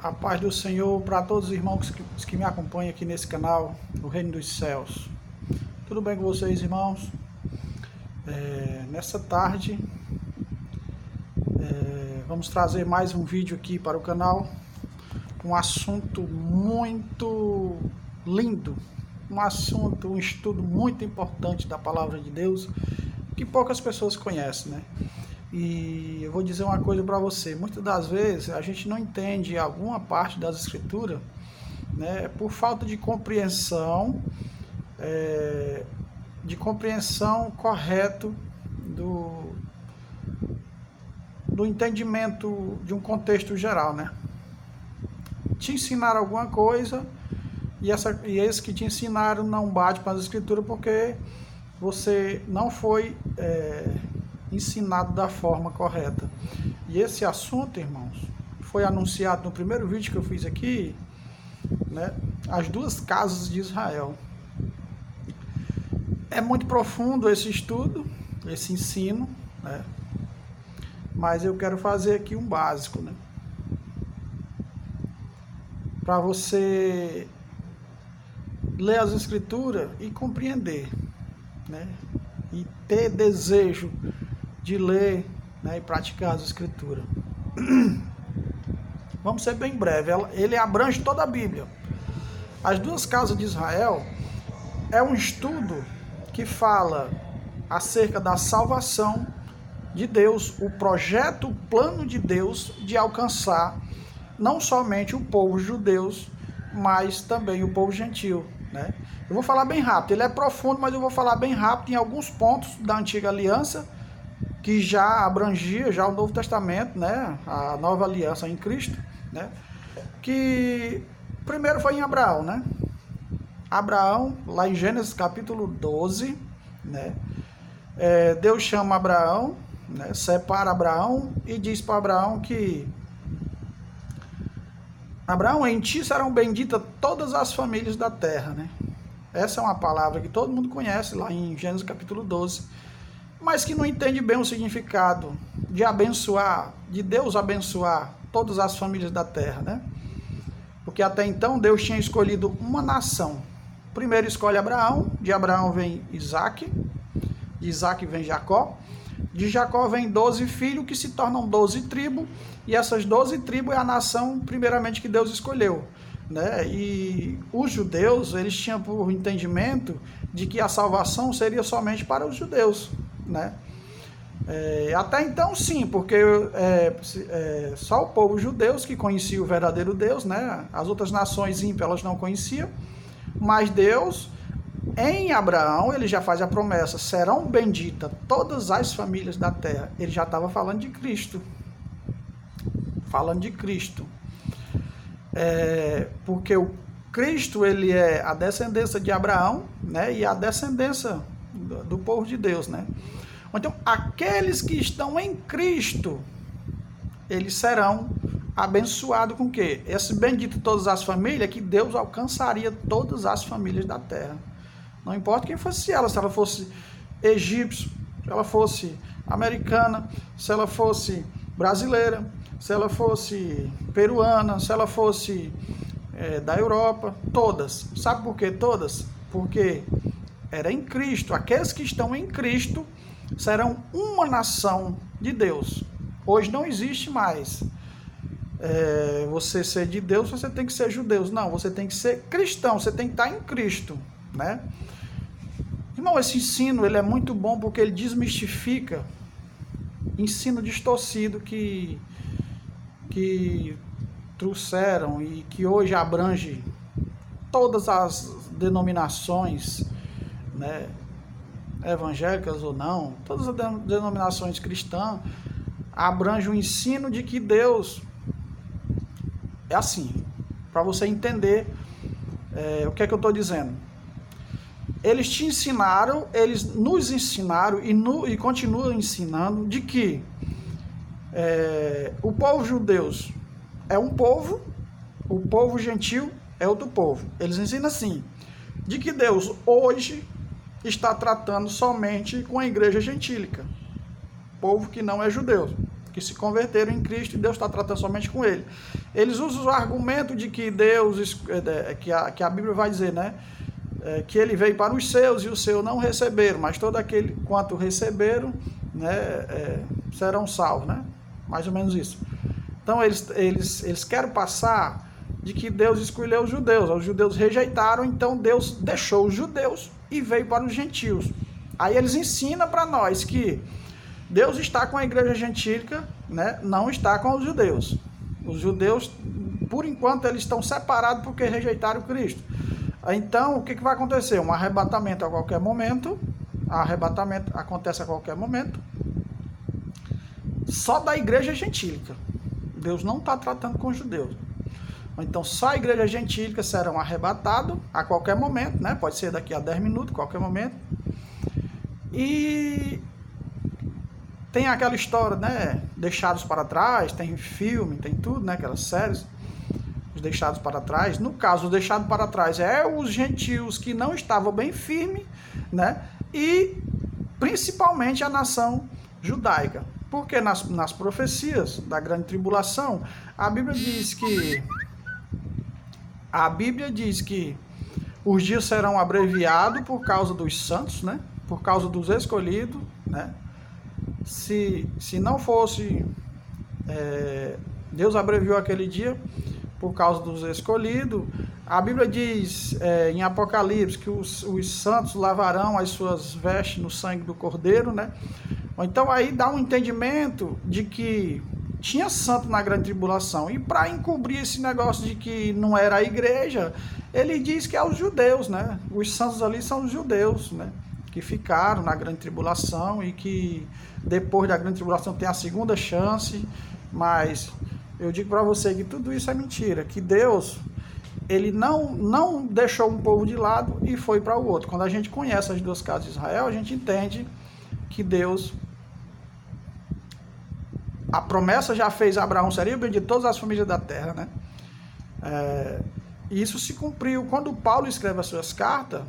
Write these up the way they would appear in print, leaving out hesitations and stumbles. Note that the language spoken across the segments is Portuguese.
A paz do Senhor para todos os irmãos que me acompanham aqui nesse canal, do Reino dos Céus. Tudo bem com vocês, irmãos? Nessa tarde, vamos trazer mais um vídeo aqui para o canal. Um assunto muito lindo, um estudo muito importante da Palavra de Deus, que poucas pessoas conhecem, né? E eu vou dizer uma coisa para você, muitas das vezes a gente não entende alguma parte das Escrituras, né, por falta de compreensão correto do entendimento de um contexto geral, né? Te ensinaram alguma coisa e esse que te ensinaram não bate para as Escrituras porque você não foi ensinado da forma correta. E esse assunto, irmãos, foi anunciado no primeiro vídeo que eu fiz aqui, né? As duas casas de Israel. É muito profundo esse estudo, esse ensino, né? Mas eu quero fazer aqui um básico, né? Para você ler as Escrituras e compreender, né? E ter desejo de ler, né, e praticar as Escrituras. Vamos ser bem breve. Ele abrange toda a Bíblia. As duas casas de Israel é um estudo que fala acerca da salvação de Deus, o projeto, o plano de Deus de alcançar não somente o povo judeu, mas também o povo gentil, né? Eu vou falar bem rápido. Ele é profundo, mas eu vou falar bem rápido em alguns pontos da Antiga Aliança, que já abrangia já o Novo Testamento, né? A nova aliança em Cristo, né? Que primeiro foi em Abraão, né? Abraão, lá em Gênesis capítulo 12, né? Deus chama Abraão, né? Separa Abraão e diz para Abraão que Abraão, em ti serão benditas todas as famílias da terra, né? Essa é uma palavra que todo mundo conhece lá em Gênesis capítulo 12. Mas que não entende bem o significado de abençoar, de Deus abençoar todas as famílias da terra, né? Porque até então Deus tinha escolhido uma nação. Primeiro escolhe Abraão, de Abraão vem Isaac, de Isaac vem Jacó, de Jacó vem 12 filhos que se tornam 12 tribos, e essas 12 tribos é a nação primeiramente que Deus escolheu, né? E os judeus, eles tinham por entendimento de que a salvação seria somente para os judeus, né? Até então sim, porque só o povo judeu que conhecia o verdadeiro Deus, né? As outras nações ímpias elas não conheciam, mas Deus, em Abraão, ele já faz a promessa, serão benditas todas as famílias da terra. Ele já estava falando de Cristo, porque o Cristo, ele é a descendência de Abraão, né? E a descendência do povo de Deus, né? Então, aqueles que estão em Cristo, eles serão abençoados com o quê? Esse bendito todas as famílias, que Deus alcançaria todas as famílias da terra. Não importa quem fosse ela, se ela fosse egípcia, se ela fosse americana, se ela fosse brasileira, se ela fosse peruana, se ela fosse da Europa, todas. Sabe por que todas? Porque era em Cristo. Aqueles que estão em Cristo serão uma nação de Deus. Hoje não existe mais você ser de Deus, você tem que ser judeu. Não, você tem que ser cristão, você tem que estar em Cristo, né? Irmão, esse ensino ele é muito bom porque ele desmistifica ensino distorcido que trouxeram e que hoje abrange todas as denominações, né, evangélicas ou não, todas as denominações cristãs abrange o ensino de que Deus é assim. Para você entender o que é que eu estou dizendo. Eles te ensinaram, eles nos ensinaram e continuam ensinando de que o povo judeu é um povo, o povo gentil é outro povo. Eles ensinam assim, de que Deus hoje está tratando somente com a igreja gentílica, povo que não é judeu, que se converteram em Cristo e Deus está tratando somente com ele. Eles usam o argumento de que Deus, que a Bíblia vai dizer, né? Que ele veio para os seus e os seus não receberam, mas todo aquele quanto receberam, né, serão salvos, né? Mais ou menos isso. Então eles querem passar de que Deus escolheu os judeus rejeitaram, então Deus deixou os judeus e veio para os gentios. Aí eles ensinam para nós que Deus está com a igreja gentílica, né? Não está com os judeus. Os judeus, por enquanto, eles estão separados porque rejeitaram Cristo. Então, o que vai acontecer? Um arrebatamento a qualquer momento. Arrebatamento acontece a qualquer momento. Só da igreja gentílica. Deus não está tratando com os judeus. Então, só a igreja gentílica serão arrebatados a qualquer momento, né? Pode ser daqui a 10 minutos, qualquer momento. E tem aquela história, né? Deixados para trás, tem filme, tem tudo, né? Aquelas séries. Os deixados para trás. No caso, os deixados para trás é os gentios que não estavam bem firmes, né? E principalmente a nação judaica. Porque nas profecias da grande tribulação, a Bíblia diz que os dias serão abreviados por causa dos santos, né? Por causa dos escolhidos, né? Se não fosse... Deus abreviou aquele dia por causa dos escolhidos. A Bíblia diz em Apocalipse que os santos lavarão as suas vestes no sangue do Cordeiro, né? Então aí dá um entendimento de que tinha santo na grande tribulação. E para encobrir esse negócio de que não era a igreja, ele diz que é os judeus, né? Os santos ali são os judeus, né? Que ficaram na grande tribulação e que depois da grande tribulação tem a segunda chance. Mas eu digo para você que tudo isso é mentira, que Deus, ele não deixou um povo de lado e foi para o outro. Quando a gente conhece as duas casas de Israel, a gente entende que Deus, a promessa já fez a Abraão, seria bendito todas as famílias da terra, né? E isso se cumpriu. Quando Paulo escreve as suas cartas,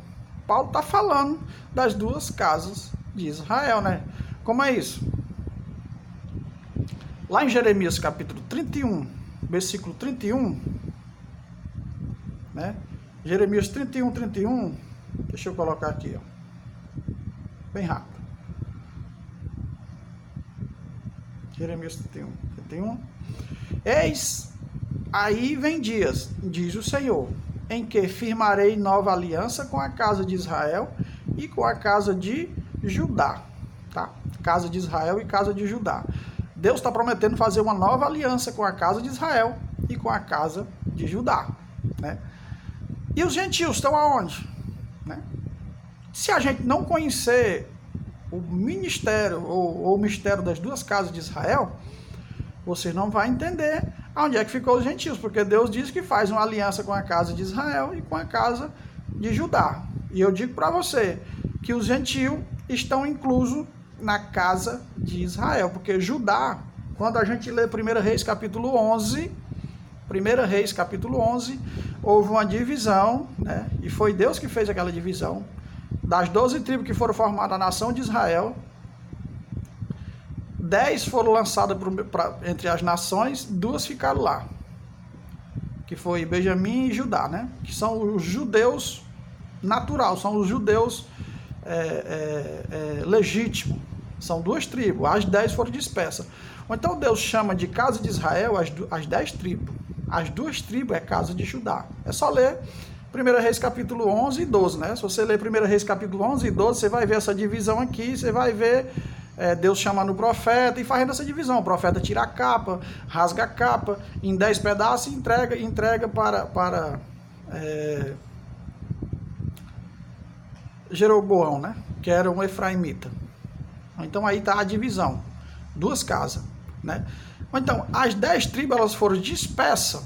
Paulo está falando das duas casas de Israel, né? Como é isso? Lá em Jeremias capítulo 31, versículo 31, né? Jeremias 31, deixa eu colocar aqui, ó, bem rápido. Jeremias 31. Eis, aí vem dias, diz o Senhor, em que firmarei nova aliança com a casa de Israel e com a casa de Judá, tá? Casa de Israel e casa de Judá. Deus está prometendo fazer uma nova aliança com a casa de Israel e com a casa de Judá, né? E os gentios estão aonde? Né? Se a gente não conhecer o ministério ou o mistério das duas casas de Israel, você não vai entender aonde é que ficou os gentios, porque Deus diz que faz uma aliança com a casa de Israel e com a casa de Judá. E eu digo para você que os gentios estão inclusos na casa de Israel, porque Judá, quando a gente lê 1 Reis capítulo 11, 1 Reis capítulo 11, houve uma divisão, né? E foi Deus que fez aquela divisão. Das 12 tribos que foram formadas a nação de Israel, 10 foram lançadas entre as nações, 2 ficaram lá, que foi Benjamim e Judá, né? Que são os judeus natural, são os judeus legítimos. São 2 tribos, as 10 foram dispersas. Então Deus chama de casa de Israel as 10 tribos. As 2 tribos é casa de Judá. É só ler 1 Reis capítulo 11 e 12, né? Se você ler 1 Reis capítulo 11 e 12, você vai ver essa divisão aqui, você vai ver Deus chamando o profeta e fazendo essa divisão. O profeta tira a capa, rasga a capa, em 10 pedaços e entrega para Jeroboão, né? Que era um efraimita. Então aí está a divisão. 2 casas, né? Então, as 10 tribos elas foram dispersas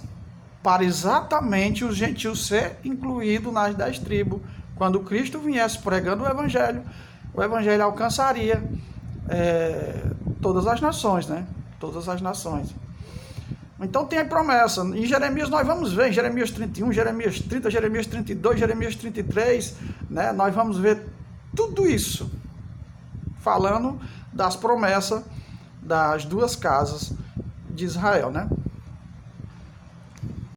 para exatamente os gentios ser incluídos nas 10 tribos. Quando Cristo viesse pregando o evangelho alcançaria todas as nações, né? Todas as nações. Então tem a promessa. Em Jeremias nós vamos ver, em Jeremias 31, Jeremias 30, Jeremias 32, Jeremias 33, né? Nós vamos ver tudo isso falando das promessas das 2 casas de Israel, né?